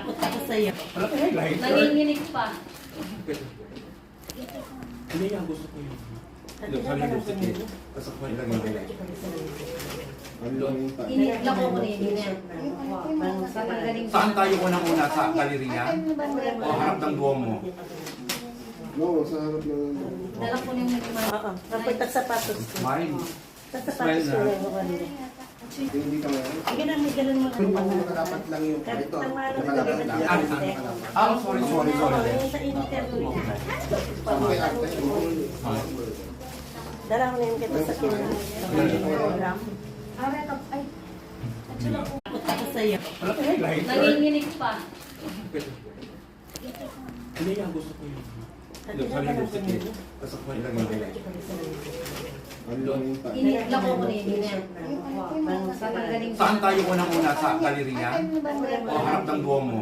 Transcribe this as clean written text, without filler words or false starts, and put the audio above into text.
Takot ako sa'yo. Nanginginig pa. Hindi yan, gusto ko yun. Sabi yung lipstick eh. Tapos ako ilagay yung highlight. Initla ko ko rin yun. Saan tayo unang-una? Sa galeriya? O harap ng Duomo? No, sa harap ng... Dala ko yung mga. Oo. Kapag sapatos ko. Smile. Sapatos ko lang ako kanina. Hindi ka ngayon. Sige na, may ganun mo. Dapat lang yung ito. Nakalapat lang. Sorry. Sa interview. Darang na yung kita sa program. Takot ako sa'yo. Nanginginig pa. Hindi yan, gusto ko yun. Sabi yung lipstick eh. Tapos ako ilagay yung highlight. Initla ko ko rin yun. Saan tayo unang-una? Sa galeriya? O harap ng Duomo?